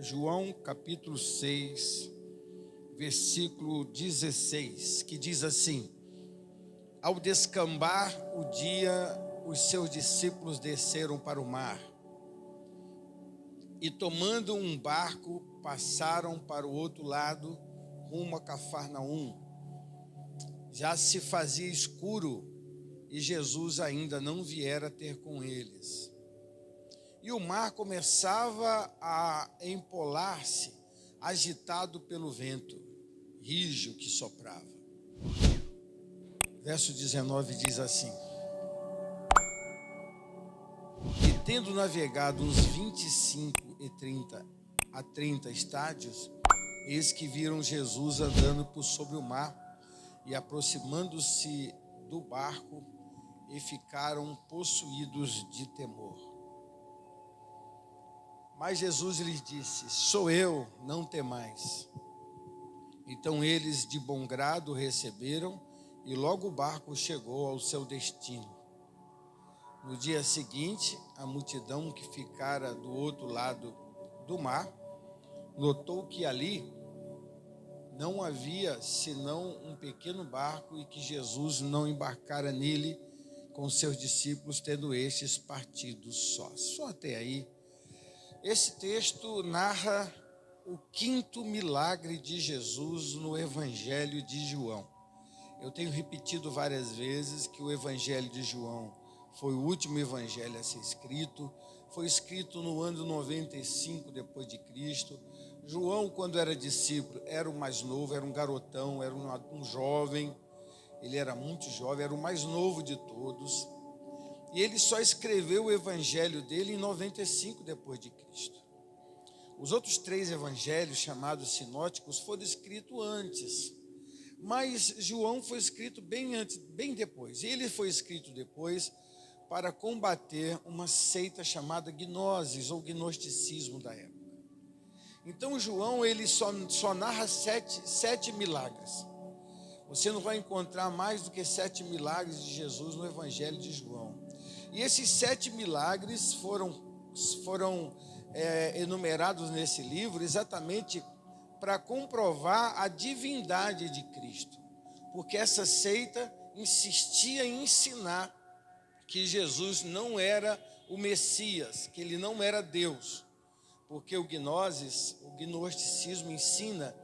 João capítulo 6, versículo 16, que diz assim: Ao descambar o dia, os seus discípulos desceram para o mar e, tomando um barco, passaram para o outro lado, rumo a Cafarnaum. Já se fazia escuro e Jesus ainda não viera ter com eles. E o mar começava a empolar-se, agitado pelo vento rígido que soprava. Verso 19 diz assim: E tendo navegado uns 25 a 30 estádios, eis que viram Jesus andando por sobre o mar, e aproximando-se do barco, e ficaram possuídos de temor. Mas Jesus lhes disse: Sou eu, não temais. Então eles de bom grado receberam, e logo o barco chegou ao seu destino. No dia seguinte, a multidão que ficara do outro lado do mar notou que ali não havia senão um pequeno barco e que Jesus não embarcara nele com seus discípulos, tendo estes partido sós. Só até aí. Esse texto narra o quinto milagre de Jesus no Evangelho de João. Eu tenho repetido várias vezes que o Evangelho de João foi o último evangelho a ser escrito. Foi escrito no ano 95 depois de Cristo. João, quando era discípulo, era o mais novo, era um garotão, era um jovem. Ele era muito jovem, era o mais novo de todos. E ele só escreveu o evangelho dele em 95 depois de Cristo. Os outros 3 evangelhos, chamados sinóticos, foram escritos antes. Mas João foi escrito bem antes, bem depois. Ele foi escrito depois para combater uma seita chamada gnoses ou gnosticismo da época. Então João, ele só narra sete milagres. Você não vai encontrar mais do que 7 milagres de Jesus no Evangelho de João. E esses 7 milagres foram enumerados nesse livro exatamente para comprovar a divindade de Cristo. Porque essa seita insistia em ensinar que Jesus não era o Messias, que ele não era Deus. Porque o gnosticismo ensina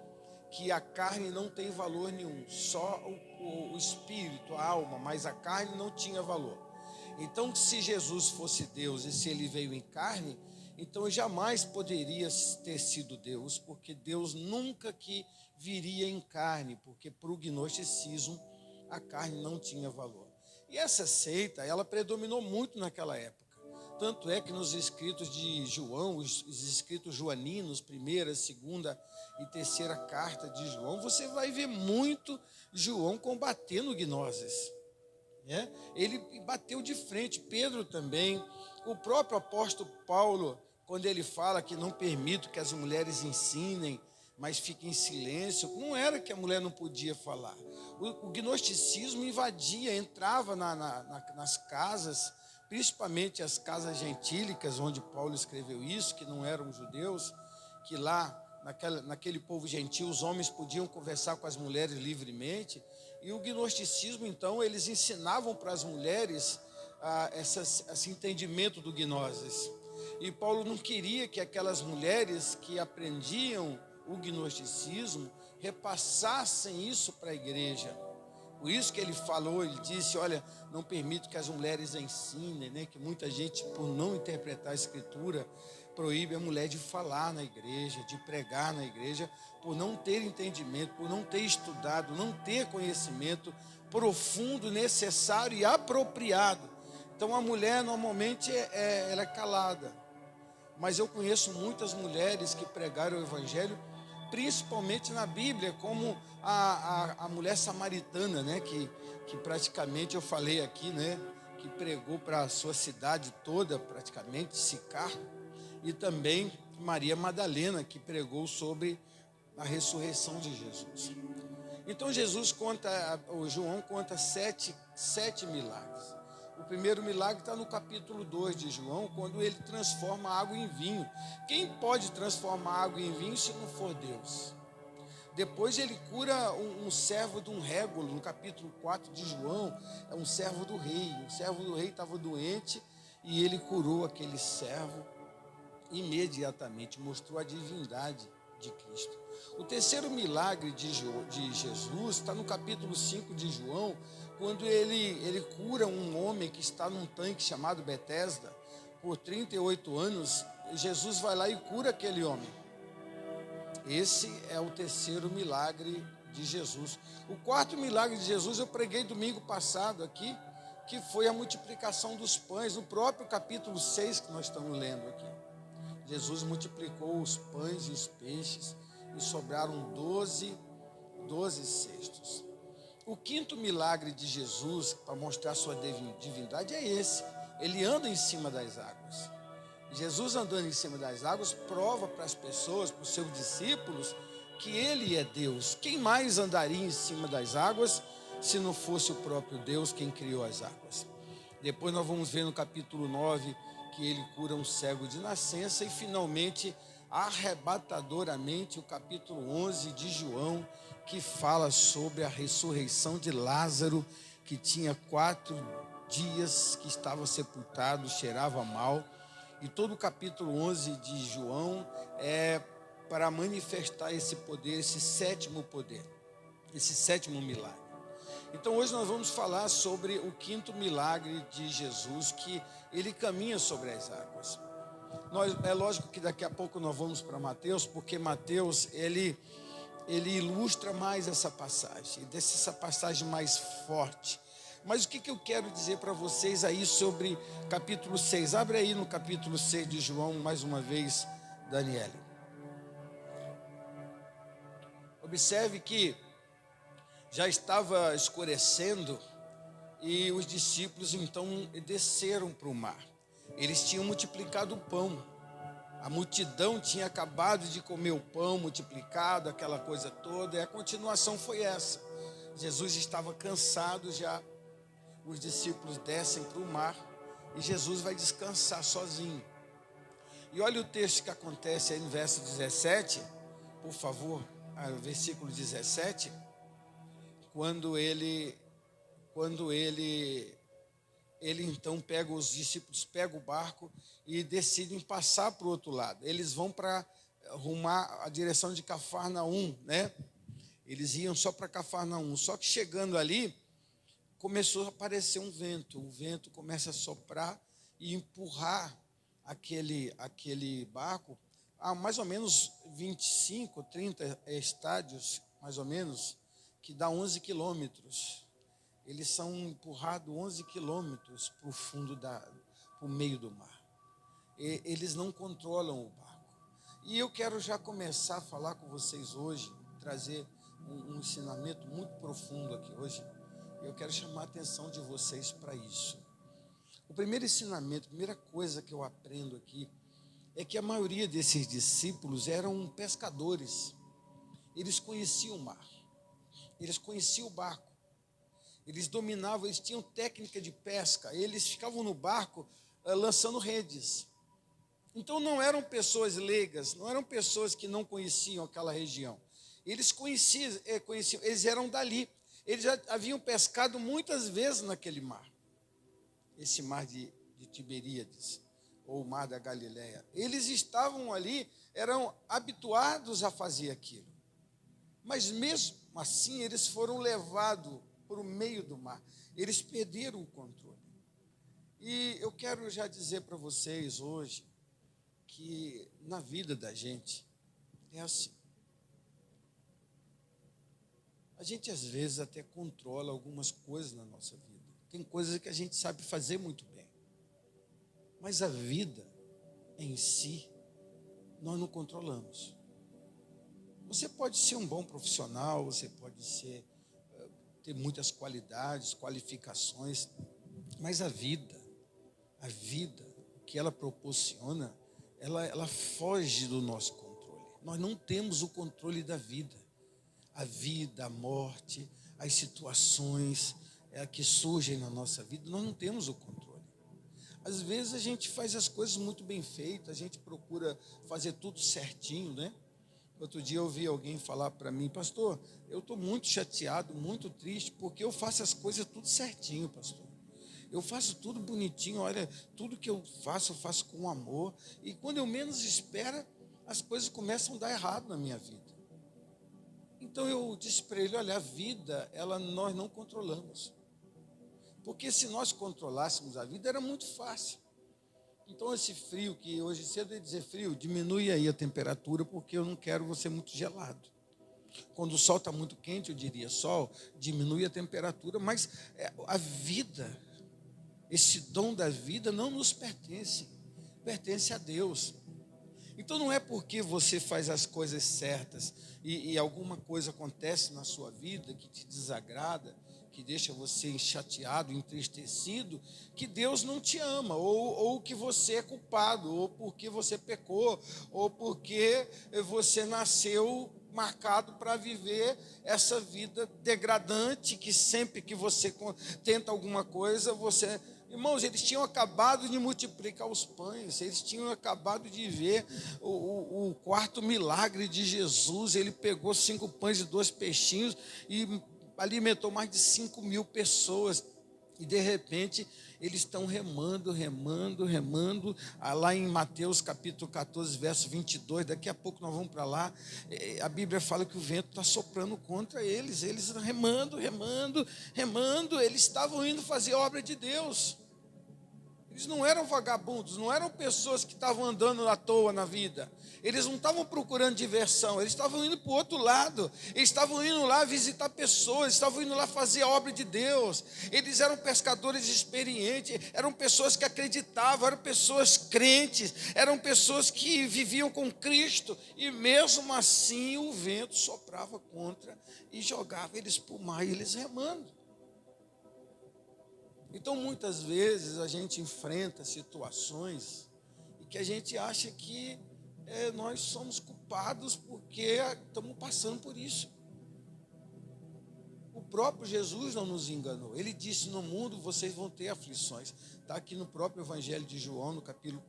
que a carne não tem valor nenhum, só o espírito, a alma, mas a carne não tinha valor. Então, se Jesus fosse Deus e se ele veio em carne, então jamais poderia ter sido Deus, porque Deus nunca que viria em carne, porque para o gnosticismo a carne não tinha valor. E essa seita, ela predominou muito naquela época. Tanto é que nos escritos de João, os escritos joaninos, primeira, segunda e terceira carta de João, você vai ver muito João combatendo gnoses. Ele bateu de frente, Pedro também. O próprio apóstolo Paulo, quando ele fala que não permite que as mulheres ensinem, mas fiquem em silêncio, não era que a mulher não podia falar. O gnosticismo invadia, entrava nas casas, principalmente as casas gentílicas, onde Paulo escreveu isso, que não eram judeus, que lá, naquele povo gentil, os homens podiam conversar com as mulheres livremente. E o gnosticismo, então, eles ensinavam para as mulheres esse entendimento do gnoses. E Paulo não queria que aquelas mulheres que aprendiam o gnosticismo repassassem isso para a igreja. Por isso que ele falou, ele disse: olha, não permito que as mulheres ensinem, né? Que muita gente, por não interpretar a escritura, proíbe a mulher de falar na igreja, de pregar na igreja, por não ter entendimento, por não ter estudado, não ter conhecimento profundo, necessário e apropriado. Então a mulher normalmente ela é calada. Mas eu conheço muitas mulheres que pregaram o evangelho, principalmente na Bíblia, como a mulher samaritana, né? Que praticamente eu falei aqui, né? Que pregou para a sua cidade toda, praticamente, Sicar. E também Maria Madalena, que pregou sobre a ressurreição de Jesus. Então João conta sete milagres. O primeiro milagre está no capítulo 2 de João, quando ele transforma a água em vinho. Quem pode transformar água em vinho se não for Deus? Depois ele cura um servo de um régulo, no capítulo 4 de João, é um servo do rei. O servo do rei estava doente e ele curou aquele servo imediatamente, mostrou a divindade de Cristo. O terceiro milagre de Jesus está no capítulo 5 de João, quando ele cura um homem que está num tanque chamado Betesda, por 38 anos, Jesus vai lá e cura aquele homem. Esse é o terceiro milagre de Jesus. O quarto milagre de Jesus eu preguei domingo passado aqui, que foi a multiplicação dos pães, no próprio capítulo 6 que nós estamos lendo aqui. Jesus multiplicou os pães e os peixes e sobraram 12 cestos. O quinto milagre de Jesus, para mostrar sua divindade, é esse. Ele anda em cima das águas. Jesus andando em cima das águas prova para as pessoas, para os seus discípulos, que ele é Deus. Quem mais andaria em cima das águas se não fosse o próprio Deus quem criou as águas? Depois nós vamos ver no capítulo 9 que ele cura um cego de nascença e finalmente, arrebatadoramente, o capítulo 11 de João, que fala sobre a ressurreição de Lázaro, que tinha 4 dias que estava sepultado, cheirava mal. E todo o capítulo 11 de João é para manifestar esse poder, esse sétimo poder, esse sétimo milagre. Então hoje nós vamos falar sobre o quinto milagre de Jesus, que ele caminha sobre as águas. É lógico que daqui a pouco nós vamos para Mateus, porque Mateus ele ilustra mais essa passagem, deixa essa passagem mais forte. Mas o que eu quero dizer para vocês aí sobre capítulo 6? Abre aí no capítulo 6 de João, mais uma vez, Daniele. Observe que já estava escurecendo e os discípulos então desceram para o mar. Eles tinham multiplicado o pão. A multidão tinha acabado de comer o pão multiplicado, aquela coisa toda, e a continuação foi essa. Jesus estava cansado já. Os discípulos descem para o mar e Jesus vai descansar sozinho. E olha o texto que acontece aí no verso 17, por favor, versículo 17, quando ele então pega os discípulos, pega o barco e decidem passar para o outro lado. Eles vão para rumar a direção de Cafarnaum, né? Eles iam só para Cafarnaum, só que chegando ali, começou a aparecer um vento. O vento começa a soprar e empurrar aquele barco a mais ou menos 25, 30 estádios, mais ou menos, que dá 11 quilômetros. Eles são empurrados 11 quilômetros para o fundo, para o meio do mar. Eles não controlam o barco. E eu quero já começar a falar com vocês hoje, trazer um ensinamento muito profundo aqui hoje. Eu quero chamar a atenção de vocês para isso. O primeiro ensinamento, a primeira coisa que eu aprendo aqui, é que a maioria desses discípulos eram pescadores. Eles conheciam o mar, eles conheciam o barco, eles dominavam, eles tinham técnica de pesca, eles ficavam no barco lançando redes. Então não eram pessoas leigas, não eram pessoas que não conheciam aquela região. Eles conheciam, eles eram dali. Eles já haviam pescado muitas vezes naquele mar. Esse mar de Tiberíades, ou o mar da Galileia. Eles estavam ali, eram habituados a fazer aquilo. Mas mesmo assim, eles foram levados para o meio do mar. Eles perderam o controle. E eu quero já dizer para vocês hoje, que na vida da gente é assim. A gente às vezes até controla algumas coisas na nossa vida. Tem coisas que a gente sabe fazer muito bem. Mas a vida em si, nós não controlamos. Você pode ser um bom profissional, você pode ter muitas qualidades, qualificações, mas a vida, o que ela proporciona, ela foge do nosso controle. Nós não temos o controle da vida. A vida, a morte, as situações, que surgem na nossa vida, nós não temos o controle. Às vezes a gente faz as coisas muito bem feitas, a gente procura fazer tudo certinho, né? Outro dia eu ouvi alguém falar para mim: pastor, eu estou muito chateado, muito triste, porque eu faço as coisas tudo certinho, pastor. Eu faço tudo bonitinho, olha, tudo que eu faço com amor. E quando eu menos espero, as coisas começam a dar errado na minha vida. Então eu disse para ele: olha, a vida, nós não controlamos. Porque se nós controlássemos a vida, era muito fácil. Então esse frio, que hoje cedo eu ia dizer frio, diminui aí a temperatura, porque eu não quero você muito gelado. Quando o sol está muito quente, eu diria: sol, diminui a temperatura, mas a vida, esse dom da vida não nos pertence, pertence a Deus. Então não é porque você faz as coisas certas e alguma coisa acontece na sua vida que te desagrada, que deixa você chateado, entristecido, que Deus não te ama, ou que você é culpado, ou porque você pecou, ou porque você nasceu marcado para viver essa vida degradante, que sempre que você tenta alguma coisa, você... Irmãos, eles tinham acabado de multiplicar os pães, eles tinham acabado de ver o quarto milagre de Jesus. Ele pegou 5 pães e 2 peixinhos e alimentou mais de 5.000 pessoas. E de repente eles estão remando. Lá em Mateus capítulo 14, verso 22, daqui a pouco nós vamos para lá. A Bíblia fala que o vento está soprando contra eles. Eles remando. Eles estavam indo fazer a obra de Deus. Eles não eram vagabundos, não eram pessoas que estavam andando à toa na vida. Eles não estavam procurando diversão, eles estavam indo para o outro lado. Eles estavam indo lá visitar pessoas, estavam indo lá fazer a obra de Deus. Eles eram pescadores experientes, eram pessoas que acreditavam, eram pessoas crentes, eram pessoas que viviam com Cristo. E mesmo assim o vento soprava contra e jogava eles para o mar, e eles remando. Então, muitas vezes, a gente enfrenta situações e que a gente acha que nós somos culpados porque estamos passando por isso. O próprio Jesus não nos enganou. Ele disse: no mundo vocês vão ter aflições. Está aqui no próprio Evangelho de João, no capítulo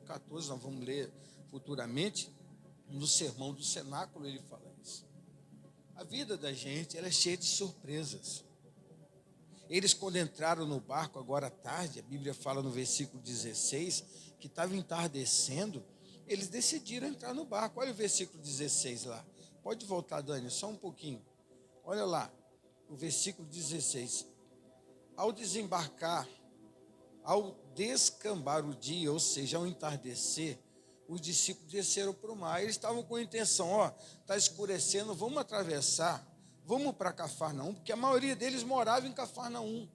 14, nós vamos ler futuramente. No sermão do cenáculo ele fala isso. A vida da gente, ela é cheia de surpresas. Eles, quando entraram no barco agora à tarde, a Bíblia fala no versículo 16, que estava entardecendo, eles decidiram entrar no barco. Olha o versículo 16 lá. Pode voltar, Dani, só um pouquinho. Olha lá, o versículo 16. Ao desembarcar, ao descambar o dia, ou seja, ao entardecer, os discípulos desceram para o mar. Eles estavam com a intenção: está escurecendo, vamos atravessar. Vamos para Cafarnaum, porque a maioria deles morava em Cafarnaum.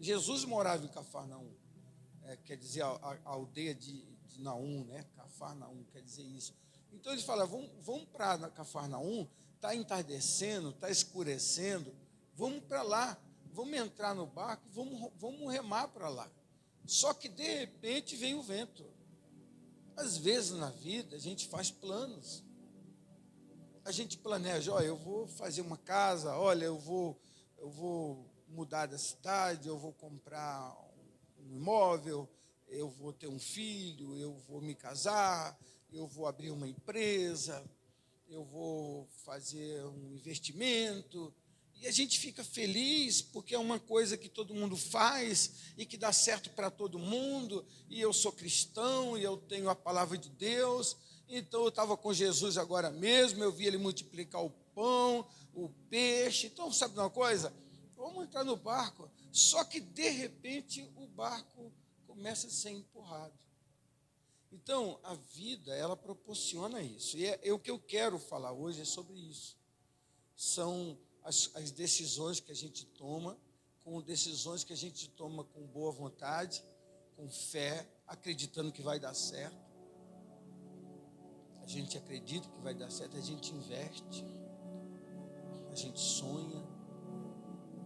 Jesus morava em Cafarnaum. Quer dizer, a aldeia de Naum, né? Cafarnaum, quer dizer isso. Então eles falaram: vamos para Cafarnaum, está entardecendo, está escurecendo, vamos para lá, vamos entrar no barco, vamos remar para lá. Só que de repente vem o vento. Às vezes na vida a gente faz planos. A gente planeja: eu vou fazer uma casa, olha, eu vou mudar da cidade, eu vou comprar um imóvel, eu vou ter um filho, eu vou me casar, eu vou abrir uma empresa, eu vou fazer um investimento. E a gente fica feliz porque é uma coisa que todo mundo faz e que dá certo para todo mundo, e eu sou cristão e eu tenho a palavra de Deus. Então eu estava com Jesus agora mesmo, eu vi ele multiplicar o pão, o peixe. Então, sabe de uma coisa? Vamos entrar no barco. Só que de repente o barco começa a ser empurrado. Então a vida, ela proporciona isso. E o que eu quero falar hoje é sobre isso. São as decisões que a gente toma, com decisões que a gente toma com boa vontade, com fé, acreditando que vai dar certo. A gente acredita que vai dar certo, a gente investe, a gente sonha,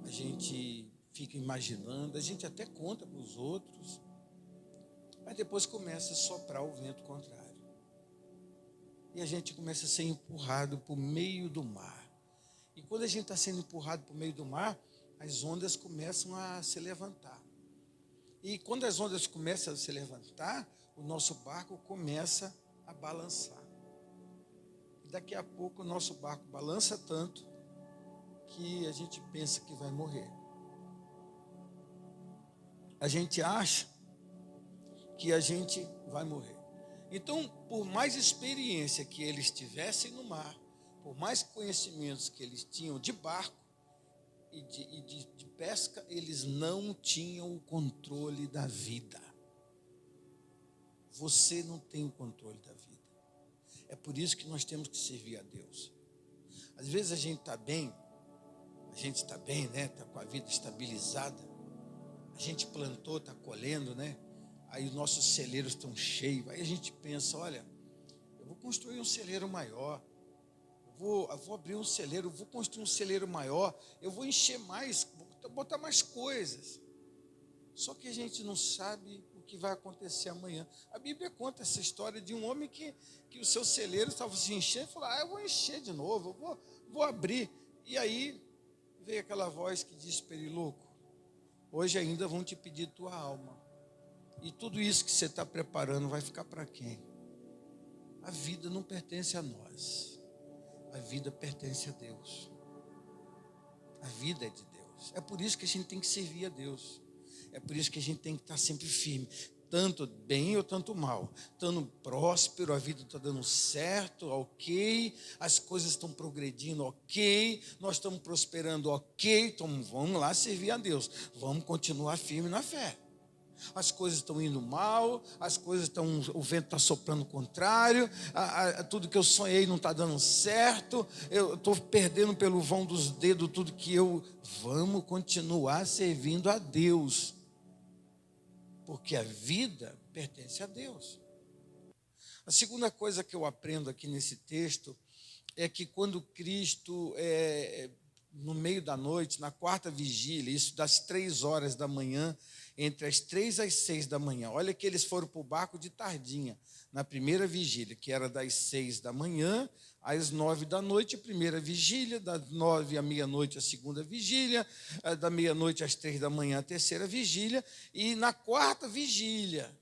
a gente fica imaginando, a gente até conta para os outros, mas depois começa a soprar o vento contrário. E a gente começa a ser empurrado para o meio do mar. E quando a gente está sendo empurrado para o meio do mar, as ondas começam a se levantar. E quando as ondas começam a se levantar, o nosso barco começa a balançar. E daqui a pouco o nosso barco balança tanto que a gente pensa que vai morrer. A gente acha que a gente vai morrer. Então, por mais experiência que eles tivessem no mar, por mais conhecimentos que eles tinham de barco e de pesca, eles não tinham o controle da vida. Você não tem o controle da vida. É por isso que nós temos que servir a Deus. Às vezes a gente está bem, né? Está com a vida estabilizada. A gente plantou, está colhendo, né? Aí os nossos celeiros estão cheios. Aí a gente pensa, olha, eu vou construir um celeiro maior. Eu vou abrir um celeiro, eu vou construir um celeiro maior. Eu vou encher mais, vou botar mais coisas. Só que a gente não sabe o que vai acontecer amanhã. A Bíblia conta essa história de um homem que o seu celeiro estava se enchendo e falou, eu vou encher de novo, eu vou abrir. E aí veio aquela voz que disse para ele, louco, hoje ainda vão te pedir tua alma. E tudo isso que você está preparando vai ficar para quem? A vida não pertence a nós. A vida pertence a Deus. A vida é de Deus. É por isso que a gente tem que servir a Deus. É por isso que a gente tem que estar sempre firme. Tanto bem ou tanto mal. Tanto próspero, a vida está dando certo, ok. As coisas estão progredindo, ok. Nós estamos prosperando, ok. Então vamos lá servir a Deus. Vamos continuar firme na fé. As coisas estão indo mal, o vento está soprando contrário, tudo que eu sonhei não está dando certo, eu estou perdendo pelo vão dos dedos tudo que vamos continuar servindo a Deus, porque a vida pertence a Deus. A segunda coisa que eu aprendo aqui nesse texto é que quando Cristo, no meio da noite, na quarta vigília, isso das 3 horas da manhã, entre as 3 às 6 da manhã, olha que eles foram para o barco de tardinha, na primeira vigília, que era das 6 da manhã às 9 da noite, a primeira vigília, das 9 à meia-noite, a segunda vigília, da meia-noite às 3 da manhã, a terceira vigília, e na quarta vigília,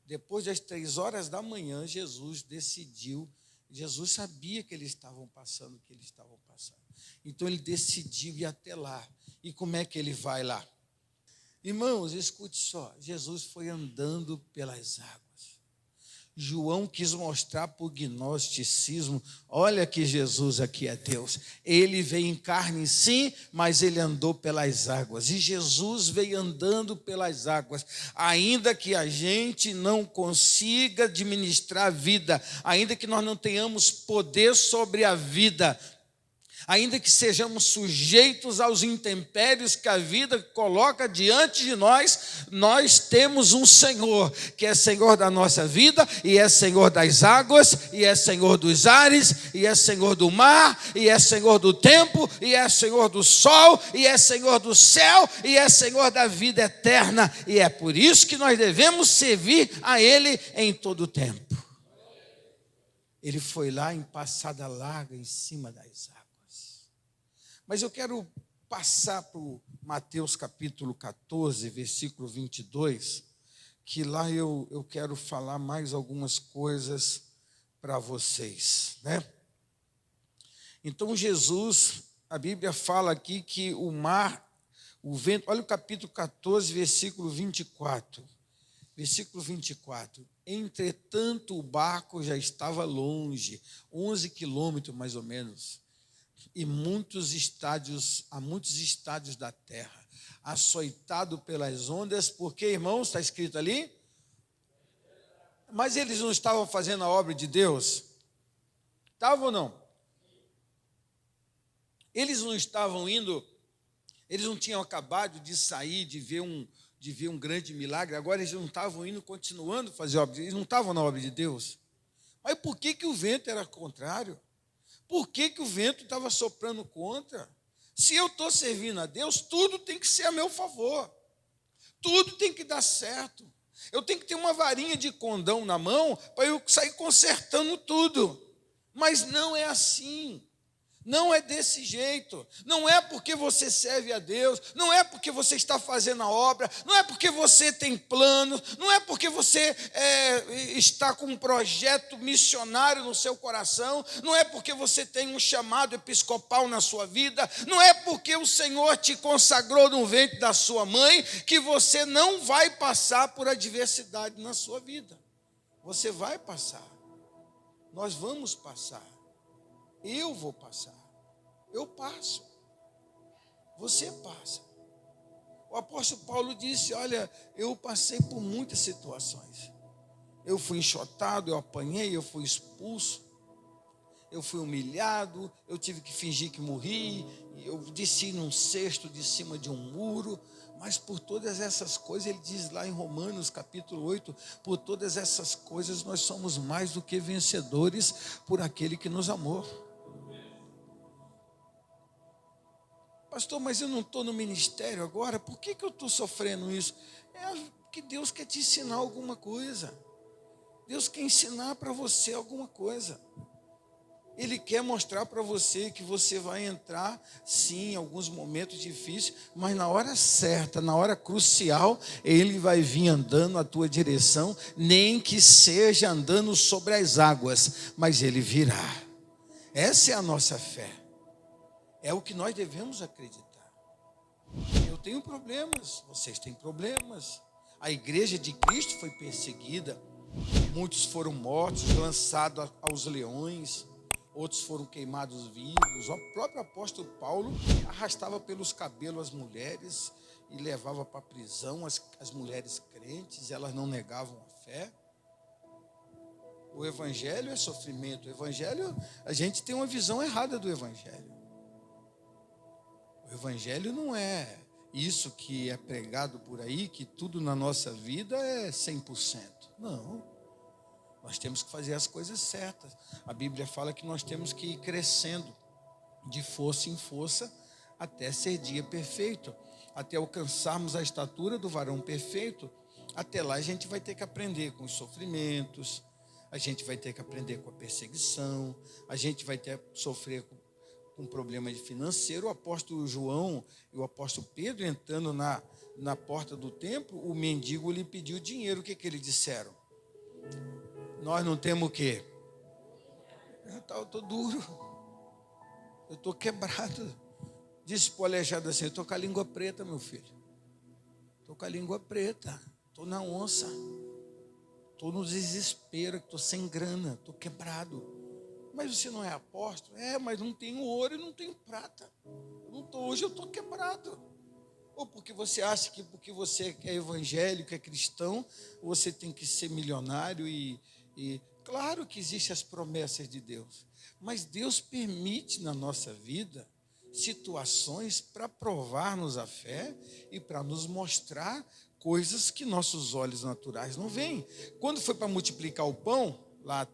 depois das 3 horas da manhã, Jesus sabia que eles estavam passando o que eles estavam passando. Então ele decidiu ir até lá. E como é que ele vai lá? Irmãos, escute só. Jesus foi andando pelas águas. João quis mostrar para o gnosticismo, olha que Jesus aqui é Deus. Ele veio em carne sim, mas ele andou pelas águas. E Jesus veio andando pelas águas. Ainda que a gente não consiga administrar a vida, ainda que nós não tenhamos poder sobre a vida, ainda que sejamos sujeitos aos intempéries que a vida coloca diante de nós, nós temos um Senhor, que é Senhor da nossa vida, e é Senhor das águas, e é Senhor dos ares, e é Senhor do mar, e é Senhor do tempo, e é Senhor do sol, e é Senhor do céu, e é Senhor da vida eterna, e é por isso que nós devemos servir a Ele em todo o tempo. Ele foi lá em passada larga em cima das águas. Mas eu quero passar para o Mateus capítulo 14, versículo 22, que lá eu quero falar mais algumas coisas para vocês, né? Então Jesus, a Bíblia fala aqui que o mar, o vento, olha o capítulo 14, versículo 24. Versículo 24. Entretanto, o barco já estava longe, 11 quilômetros mais ou menos, e muitos estádios da terra, açoitado pelas ondas, porque, irmãos, está escrito ali, mas eles não estavam fazendo a obra de Deus? Estavam ou não? Eles não estavam indo, eles não tinham acabado de sair, de ver um grande milagre, agora eles não estavam indo, continuando a fazer obra, eles não estavam na obra de Deus. Mas por que o vento era contrário? Por que o vento estava soprando contra? Se eu estou servindo a Deus, tudo tem que ser a meu favor. Tudo tem que dar certo. Eu tenho que ter uma varinha de condão na mão para eu sair consertando tudo. Mas não é assim. Não é desse jeito, não é porque você serve a Deus, não é porque você está fazendo a obra, não é porque você tem planos, não é porque você está com um projeto missionário no seu coração, não é porque você tem um chamado episcopal na sua vida, não é porque o Senhor te consagrou no ventre da sua mãe, que você não vai passar por adversidade na sua vida. Você vai passar, nós vamos passar. Eu vou passar, eu passo, você passa. O apóstolo Paulo disse, olha, eu passei por muitas situações. Eu fui enxotado, eu apanhei, eu fui expulso, eu fui humilhado, eu tive que fingir que morri, eu desci num cesto de cima de um muro, mas por todas essas coisas, ele diz lá em Romanos capítulo 8, por todas essas coisas nós somos mais do que vencedores por aquele que nos amou. Pastor, mas eu não estou no ministério agora, por que eu estou sofrendo isso? É que Deus quer te ensinar alguma coisa. Deus quer ensinar para você alguma coisa. Ele quer mostrar para você que você vai entrar, sim, em alguns momentos difíceis, mas na hora certa, na hora crucial, Ele vai vir andando à tua direção, nem que seja andando sobre as águas, mas Ele virá. Essa é a nossa fé. É o que nós devemos acreditar. Eu tenho problemas, vocês têm problemas. A igreja de Cristo foi perseguida. Muitos foram mortos, lançados aos leões. Outros foram queimados vivos. O próprio apóstolo Paulo arrastava pelos cabelos as mulheres e levava para a prisão as mulheres crentes. Elas não negavam a fé. O evangelho é sofrimento. O evangelho, a gente tem uma visão errada do evangelho. O evangelho não é isso que é pregado por aí, que tudo na nossa vida é 100%. Não. Nós temos que fazer as coisas certas. A Bíblia fala que nós temos que ir crescendo de força em força até ser dia perfeito, até alcançarmos a estatura do varão perfeito. Até lá a gente vai ter que aprender com os sofrimentos, a gente vai ter que aprender com a perseguição, a gente vai ter que sofrer com problema financeiro. O apóstolo João e o apóstolo Pedro entrando na porta do templo, o mendigo lhe pediu dinheiro. O que eles disseram? Nós não temos o quê? Eu estou duro, eu estou quebrado. Disse para o aleijado assim, eu estou com a língua preta, meu filho. Estou com a língua preta, estou na onça, estou no desespero, estou sem grana, estou quebrado. Mas você não é apóstolo? Mas não tenho ouro e não tenho prata. Hoje eu estou quebrado. Ou porque você acha que porque você é evangélico, é cristão, você tem que ser milionário e claro que existem as promessas de Deus. Mas Deus permite na nossa vida situações para provar-nos a fé e para nos mostrar coisas que nossos olhos naturais não veem. Quando foi para multiplicar o pão, lá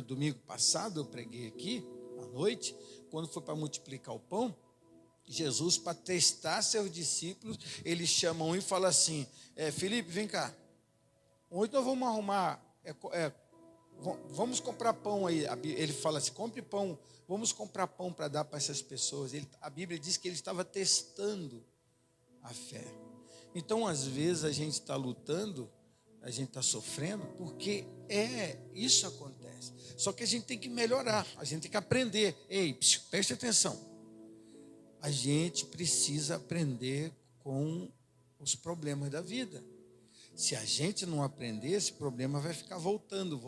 domingo passado eu preguei aqui à noite, quando foi para multiplicar o pão, Jesus, para testar seus discípulos, ele chama um e fala assim, Felipe, vem cá, hoje nós vamos arrumar, vamos comprar pão aí. Ele fala assim, compre pão, vamos comprar pão para dar para essas pessoas. A Bíblia diz que ele estava testando a fé. Então, às vezes, a gente está lutando, a gente está sofrendo, porque isso acontece. Só que a gente tem que melhorar, a gente tem que aprender. Ei, preste atenção. A gente precisa aprender com os problemas da vida. Se a gente não aprender, esse problema vai ficar voltando.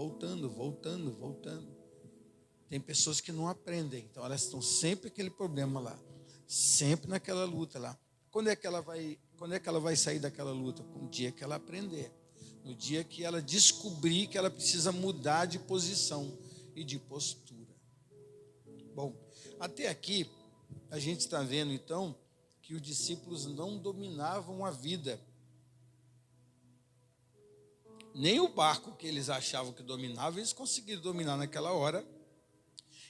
Tem pessoas que não aprendem, então elas estão sempre aquele problema lá, sempre naquela luta lá. Quando é que ela vai sair daquela luta? No dia que ela aprender. No dia que ela descobrir que ela precisa mudar de posição e de postura. Bom, até aqui a gente está vendo então que os discípulos não dominavam a vida. Nem o barco que eles achavam que dominavam, eles conseguiram dominar naquela hora.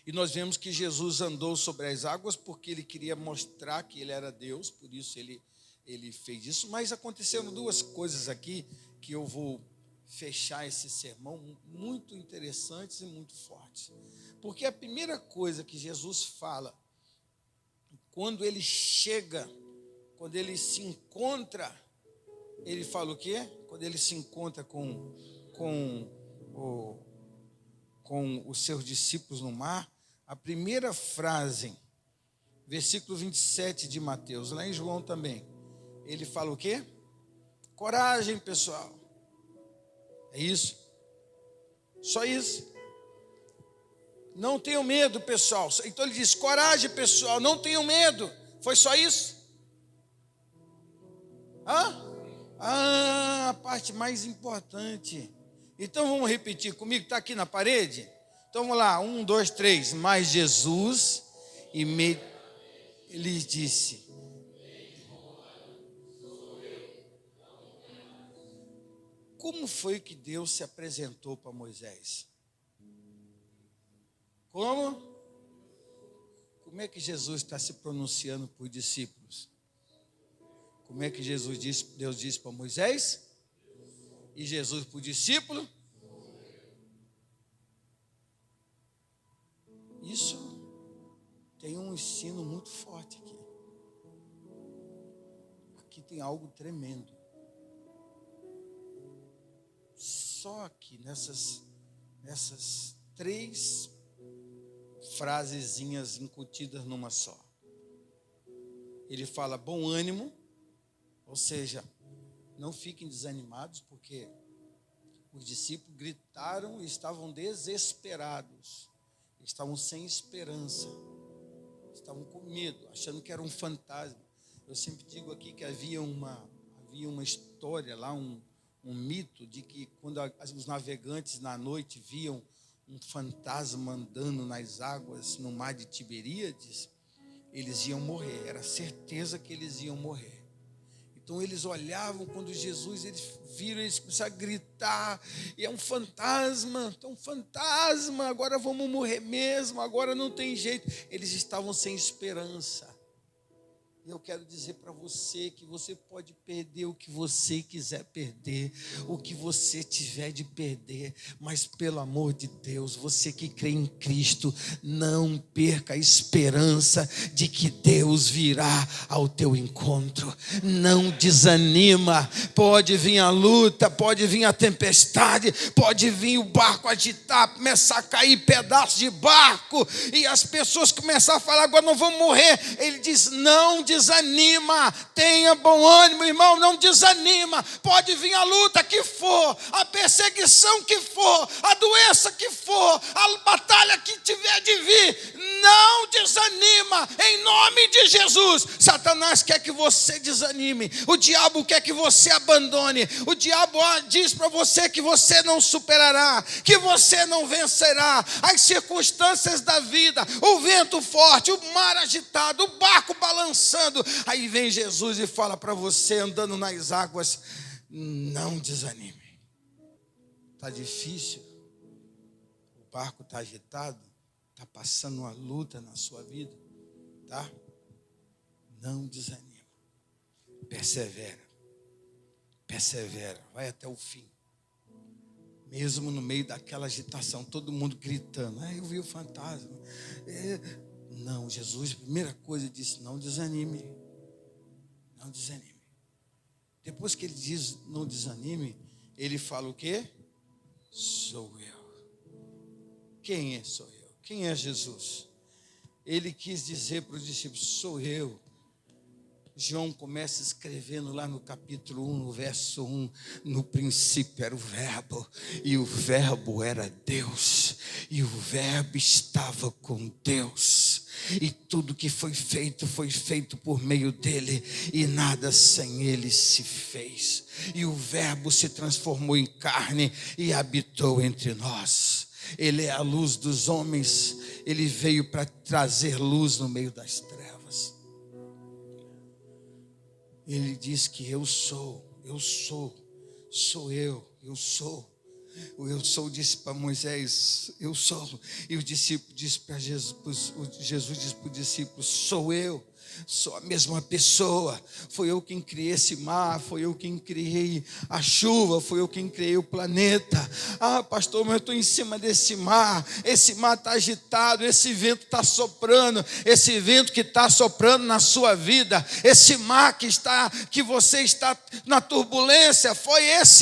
E nós vemos que Jesus andou sobre as águas porque ele queria mostrar que ele era Deus, por isso ele fez isso. Mas aconteceram duas coisas aqui que eu vou fechar esse sermão, muito interessantes e muito fortes. Porque a primeira coisa que Jesus fala quando ele chega, quando ele se encontra, ele fala o quê? Quando ele se encontra com os seus discípulos no mar, a primeira frase, versículo 27 de Mateus, lá em João também, ele fala o quê? Coragem, pessoal. É isso. Só isso. Não tenham medo, pessoal. Então ele diz, coragem, pessoal, não tenham medo. Foi só isso? A parte mais importante. Então vamos repetir comigo, está aqui na parede? Então vamos lá, 1, 2, 3. Mas Jesus lhes disse: como foi que Deus se apresentou para Moisés? Como? Como é que Jesus está se pronunciando para os discípulos? Como é que Deus disse para Moisés? E Jesus para o discípulo? Isso tem um ensino muito forte aqui. Aqui tem algo tremendo. Só que nessas 3 frasezinhas incutidas numa só. Ele fala bom ânimo, ou seja, não fiquem desanimados, porque os discípulos gritaram e estavam desesperados, estavam sem esperança, estavam com medo, achando que era um fantasma. Eu sempre digo aqui que havia uma história lá, um mito de que quando os navegantes na noite viam um fantasma andando nas águas no mar de Tiberíades, eles iam morrer, era certeza que eles iam morrer. Então eles olhavam quando Jesus, eles viram, eles começaram a gritar, e é um fantasma, agora vamos morrer mesmo, agora não tem jeito. Eles estavam sem esperança. E eu quero dizer para você que você pode perder o que você quiser perder, o que você tiver de perder, mas pelo amor de Deus, você que crê em Cristo, não perca a esperança de que Deus virá ao teu encontro. Não desanima, pode vir a luta, pode vir a tempestade, pode vir o barco agitar, começar a cair pedaços de barco, e as pessoas começar a falar, agora não vamos morrer. Ele diz, não desanima, tenha bom ânimo, irmão, não desanima. Pode vir a luta que for, a perseguição que for, a doença que for, a batalha que tiver de vir, não desanima, em nome de Jesus. Satanás quer que você desanime, o diabo quer que você abandone, o diabo diz para você que você não superará, que você não vencerá, as circunstâncias da vida, o vento forte, o mar agitado, o barco balançando. Aí vem Jesus e fala para você, andando nas águas, não desanime. Está difícil, o barco está agitado, está passando uma luta na sua vida, tá? Não desanima, persevera, vai até o fim. Mesmo no meio daquela agitação, todo mundo gritando, eu vi o fantasma. Não, Jesus, a primeira coisa, disse, não desanime. Não desanime. Depois que ele diz não desanime, ele fala o quê? Sou eu. Quem sou eu? Quem é Jesus? Ele quis dizer para os discípulos, sou eu. João começa escrevendo lá no capítulo 1, no verso 1, no princípio era o verbo, e o verbo era Deus, e o verbo estava com Deus, e tudo que foi feito por meio dele, e nada sem ele se fez, e o verbo se transformou em carne e habitou entre nós. Ele é a luz dos homens, ele veio para trazer luz no meio das trevas. Ele diz que eu sou, sou eu. O eu sou disse para Moisés, eu sou. E o discípulo disse para Jesus, Jesus disse para o discípulo, sou eu. Sou a mesma pessoa. Foi eu quem criei esse mar, foi eu quem criei a chuva, foi eu quem criei o planeta. Ah, pastor, mas eu estou em cima desse mar. Esse mar está agitado, esse vento está soprando, esse vento que está soprando na sua vida, esse mar que você está na turbulência,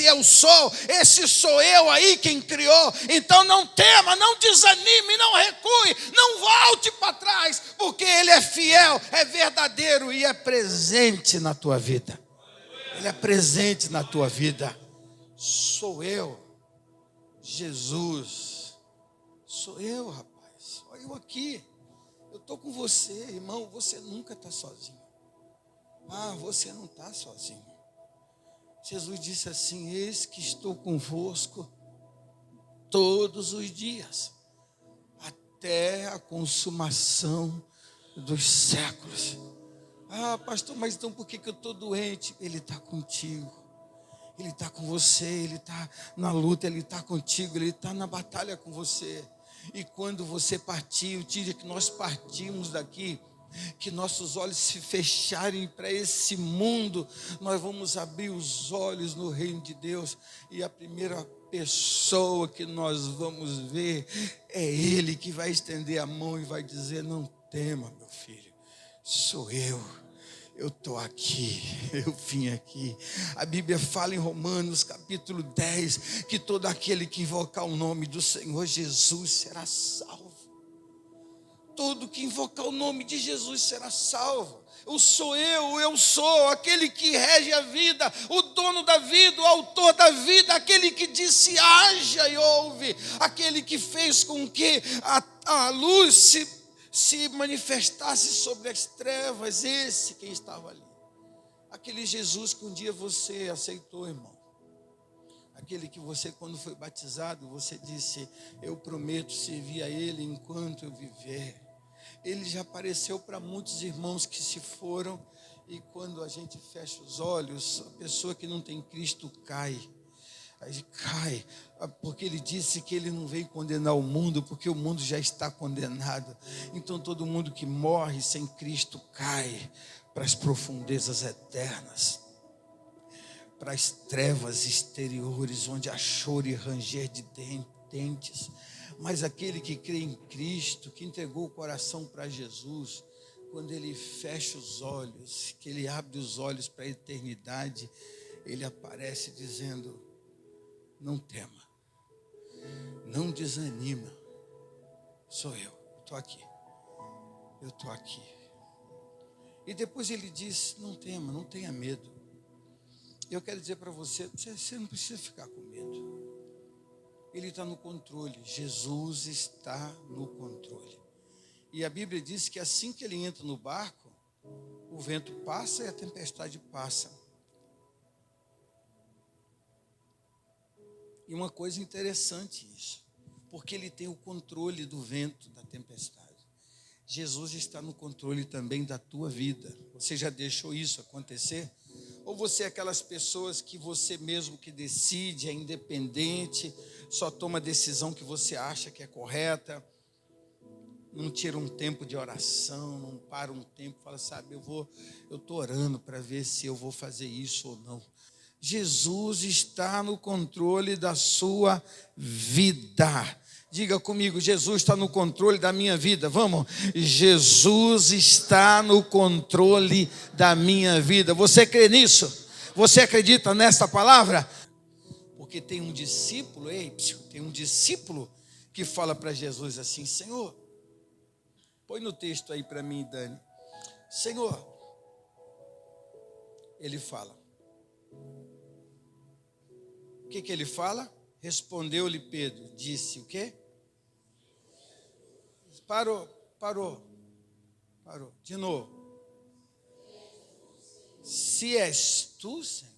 eu sou, esse sou eu aí quem criou. Então não tema, não desanime, não recue, não volte para trás, porque Ele é fiel, é verdadeiro e é presente na tua vida. Ele é presente na tua vida. Sou eu, Jesus, sou eu, rapaz. Olha eu aqui, eu estou com você, irmão. Você nunca está sozinho. Ah, você não está sozinho. Jesus disse assim: eis que estou convosco todos os dias, até a consumação dos séculos. Ah, pastor, mas então por que eu estou doente? Ele está contigo, Ele está com você, Ele está na luta, Ele está contigo, Ele está na batalha com você. E quando você partir, o dia que nós partimos daqui, que nossos olhos se fecharem para esse mundo, nós vamos abrir os olhos no reino de Deus, e a primeira pessoa que nós vamos ver é Ele, que vai estender a mão e vai dizer: não tema, meu filho, sou eu estou aqui, eu vim aqui. A Bíblia fala em Romanos capítulo 10, que todo aquele que invocar o nome do Senhor Jesus será salvo. Todo que invocar o nome de Jesus será salvo. Eu sou aquele que rege a vida, o dono da vida, o autor da vida, aquele que disse haja e houve, aquele que fez com que a luz se manifestasse sobre as trevas. Esse quem estava ali, aquele Jesus que um dia você aceitou, irmão. Aquele que você, quando foi batizado, você disse: eu prometo servir a Ele enquanto eu viver. Ele já apareceu para muitos irmãos que se foram, e quando a gente fecha os olhos, a pessoa que não tem Cristo cai. Aí cai, porque Ele disse que Ele não veio condenar o mundo, porque o mundo já está condenado. Então todo mundo que morre sem Cristo cai para as profundezas eternas, para as trevas exteriores, onde há choro e ranger de dentes. Mas aquele que crê em Cristo, que entregou o coração para Jesus, quando ele fecha os olhos, que ele abre os olhos para a eternidade, ele aparece dizendo: não tema, não desanima, sou eu estou aqui, eu estou aqui. E depois ele diz: não tema, não tenha medo. Eu quero dizer para você não precisa ficar com medo. Ele está no controle, Jesus está no controle. E a Bíblia diz que assim que ele entra no barco, o vento passa e a tempestade passa. E uma coisa interessante isso, porque ele tem o controle do vento, da tempestade. Jesus está no controle também da tua vida. Você já deixou isso acontecer? Ou você é aquelas pessoas que você mesmo que decide, é independente, só toma a decisão que você acha que é correta, não tira um tempo de oração, não para um tempo, fala: sabe, eu estou orando para ver se eu vou fazer isso ou não. Jesus está no controle da sua vida. Diga comigo: Jesus está no controle da minha vida. Vamos? Jesus está no controle da minha vida. Você crê nisso? Você acredita nesta palavra? Porque tem um discípulo, tem um discípulo que fala para Jesus assim: Senhor, põe no texto aí para mim, Dani. Senhor, ele fala. O que ele fala? Respondeu-lhe Pedro, disse o quê? Parou. De novo. Se és tu, Senhor.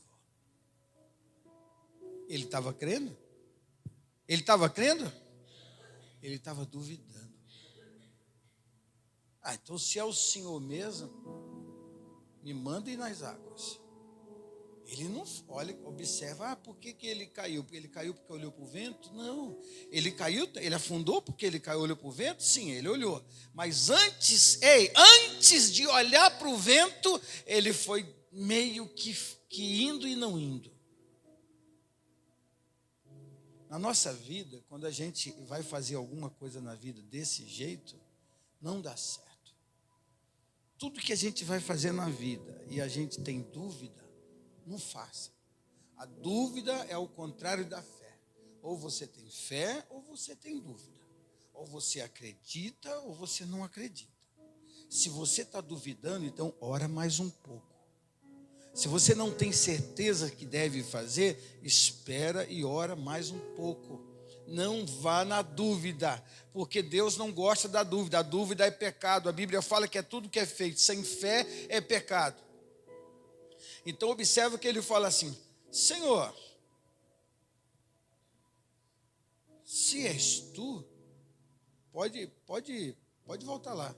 Ele estava crendo? Ele estava crendo? Ele estava duvidando. Então se é o Senhor mesmo, me manda ir nas águas. Ele não olha, observa, por que ele caiu? Porque ele caiu porque olhou para o vento? Não. Ele caiu, ele afundou porque ele caiu, olhou para o vento? Sim, ele olhou. Mas antes de olhar para o vento, ele foi meio que indo e não indo. Na nossa vida, quando a gente vai fazer alguma coisa na vida desse jeito, não dá certo. Tudo que a gente vai fazer na vida e a gente tem dúvida, não faça. A dúvida é o contrário da fé. Ou você tem fé ou você tem dúvida. Ou você acredita ou você não acredita. Se você está duvidando, então ora mais um pouco. Se você não tem certeza que deve fazer, espera e ora mais um pouco. Não vá na dúvida, porque Deus não gosta da dúvida. A dúvida é pecado. A Bíblia fala que é tudo que é feito sem fé é pecado. Então observa que ele fala assim: Senhor, se és tu, pode voltar lá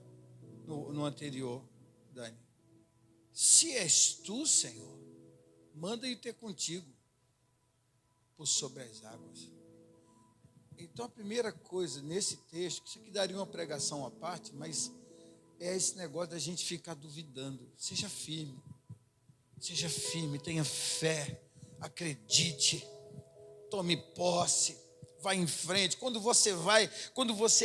no anterior, Dani. Se és tu, Senhor, manda ir ter contigo por sobre as águas. Então a primeira coisa nesse texto, que isso aqui daria uma pregação à parte, mas é esse negócio da gente ficar duvidando. Seja firme, tenha fé, acredite, tome posse. Vai em frente. Quando você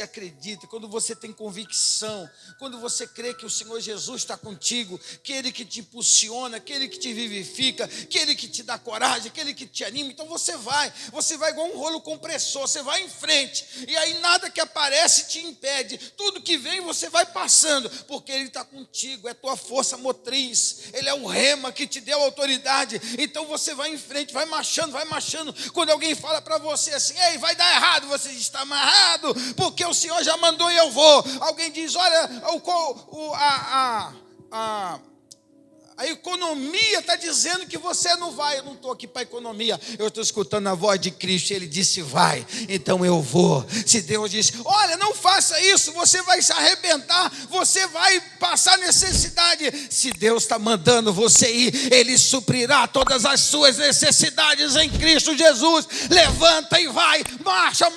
acredita, quando você tem convicção, quando você crê que o Senhor Jesus está contigo, que Ele que te impulsiona, que Ele que te vivifica, que Ele que te dá coragem, que Ele que te anima, então você vai igual um rolo compressor, você vai em frente, e aí nada que aparece te impede, tudo que vem você vai passando, porque Ele está contigo, é tua força motriz, Ele é o rema que te deu autoridade, então você vai em frente, vai marchando, quando alguém fala para você assim: ei, vai dar errado, você diz: está amarrado, porque o Senhor já mandou e eu vou. Alguém diz: olha, a economia está dizendo que você não vai. Eu não estou aqui para economia, eu estou escutando a voz de Cristo. Ele disse: vai, então eu vou. Se Deus disse: olha, não faça isso, você vai se arrebentar, você vai passar necessidade. Se Deus está mandando você ir, Ele suprirá todas as suas necessidades em Cristo Jesus. Levanta e vai, marcha. O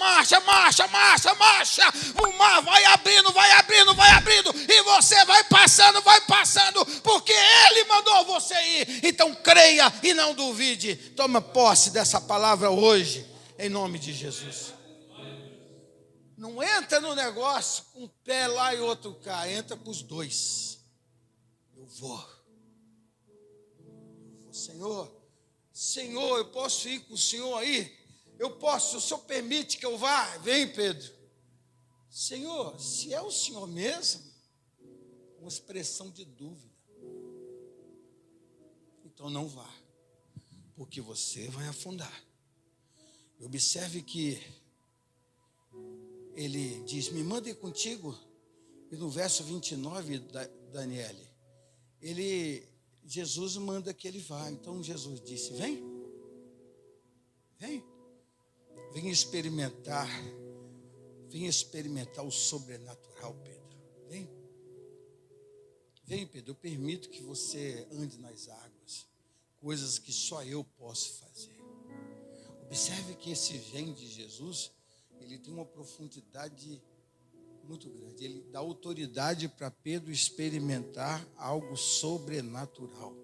mar vai abrindo, e você vai passando, porque Ele mandou você ir. Então creia e não duvide. Toma posse dessa palavra hoje, em nome de Jesus. Não entra no negócio com um pé lá e outro cá, entra com os dois. Eu vou. Senhor, eu posso ir com o Senhor aí? O Senhor permite que eu vá? Vem, Pedro. Senhor, se é o Senhor mesmo, uma expressão de dúvida, então não vá, porque você vai afundar. Observe que ele diz: me manda ir contigo. E no verso 29, Daniele, Jesus manda que ele vá. Então Jesus disse: vem experimentar o sobrenatural, Pedro. Vem, Pedro, eu permito que você ande nas águas, coisas que só eu posso fazer. Observe que esse vem de Jesus, ele tem uma profundidade muito grande. Ele dá autoridade para Pedro experimentar algo sobrenatural.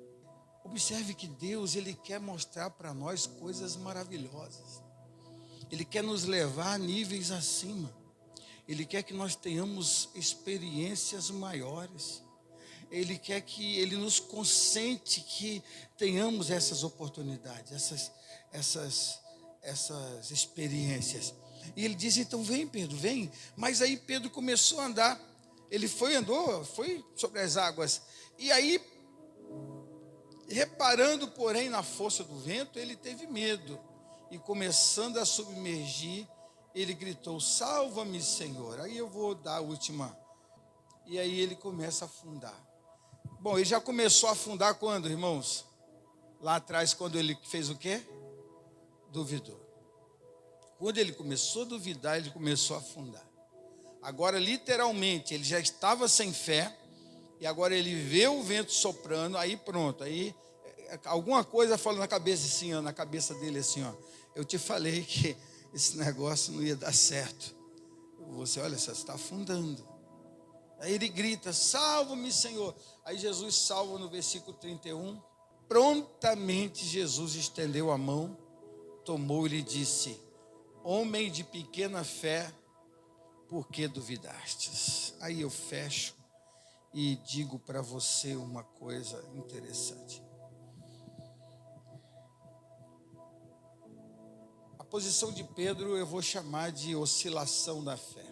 Observe que Deus, Ele quer mostrar para nós coisas maravilhosas. Ele quer nos levar a níveis acima. Ele quer que nós tenhamos experiências maiores. Ele quer que Ele nos consente que tenhamos essas oportunidades, essas experiências. E Ele diz: então vem, Pedro, vem. Mas aí Pedro começou a andar. Ele foi sobre as águas. E aí, reparando, porém, na força do vento, ele teve medo. E começando a submergir, ele gritou: salva-me, Senhor. Aí eu vou dar a última. E aí ele começa a afundar. Bom, ele já começou a afundar quando, irmãos? Lá atrás, quando ele fez o quê? Duvidou. Quando ele começou a duvidar, ele começou a afundar. Agora, literalmente, ele já estava sem fé. E agora ele vê o vento soprando. Aí pronto, aí alguma coisa falou na cabeça assim, ó, na cabeça dele assim, ó. Eu te falei que esse negócio não ia dar certo. Você, olha, você está afundando. Aí ele grita, salva-me, Senhor. Aí Jesus salva no versículo 31. Prontamente Jesus estendeu a mão, tomou e lhe disse, homem de pequena fé, por que duvidastes? Aí eu fecho e digo para você uma coisa interessante. A posição de Pedro eu vou chamar de oscilação da fé.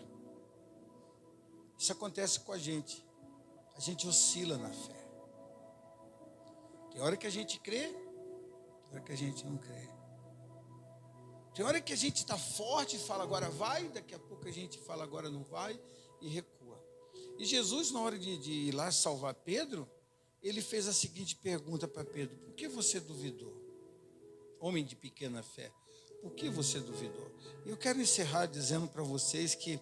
Isso acontece com a gente oscila na fé. Tem hora que a gente crê, tem hora que a gente não crê. Tem hora que a gente está forte e fala agora vai, daqui a pouco a gente fala agora não vai e recua. E Jesus, na hora de ir lá salvar Pedro, ele fez a seguinte pergunta para Pedro: por que você duvidou? Homem de pequena fé, por que você duvidou? Eu quero encerrar dizendo para vocês que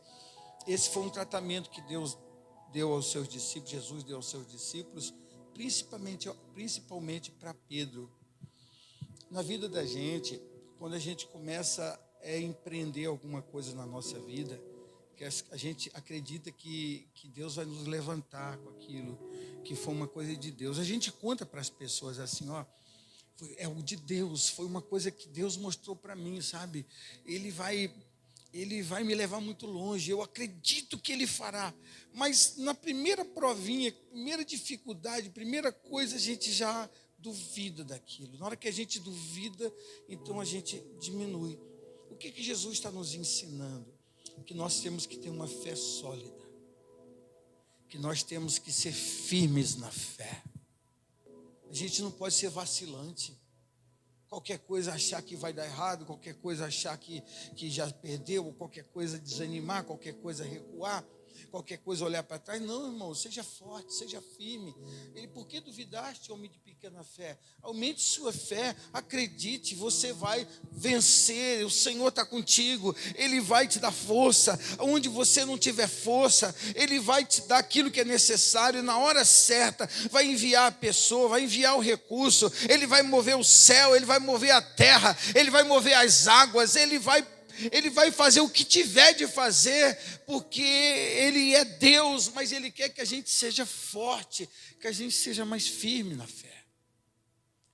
esse foi um tratamento que Deus deu aos seus discípulos, Jesus deu aos seus discípulos, principalmente para Pedro. Na vida da gente, quando a gente começa a empreender alguma coisa na nossa vida, que a gente acredita que Deus vai nos levantar com aquilo, que foi uma coisa de Deus. A gente conta para as pessoas assim, ó, é o de Deus, foi uma coisa que Deus mostrou para mim, sabe? Ele vai me levar muito longe, eu acredito que Ele fará. Mas na primeira provinha, primeira dificuldade, primeira coisa, a gente já duvida daquilo. Na hora que a gente duvida, então a gente diminui. O que Jesus está nos ensinando? Que nós temos que ter uma fé sólida. Que nós temos que ser firmes na fé. A gente não pode ser vacilante. Qualquer coisa achar que vai dar errado, qualquer coisa achar que já perdeu, ou qualquer coisa desanimar, qualquer coisa recuar, qualquer coisa olhar para trás. Não, irmão, seja forte, seja firme. Ele, por que duvidaste, homem de pequena fé? Aumente sua fé, acredite, você vai vencer, o Senhor está contigo, Ele vai te dar força. Onde você não tiver força, Ele vai te dar aquilo que é necessário, na hora certa, vai enviar a pessoa, vai enviar o recurso, Ele vai mover o céu, Ele vai mover a terra, Ele vai mover as águas, Ele vai fazer o que tiver de fazer, porque Ele é Deus, mas Ele quer que a gente seja forte, que a gente seja mais firme na fé.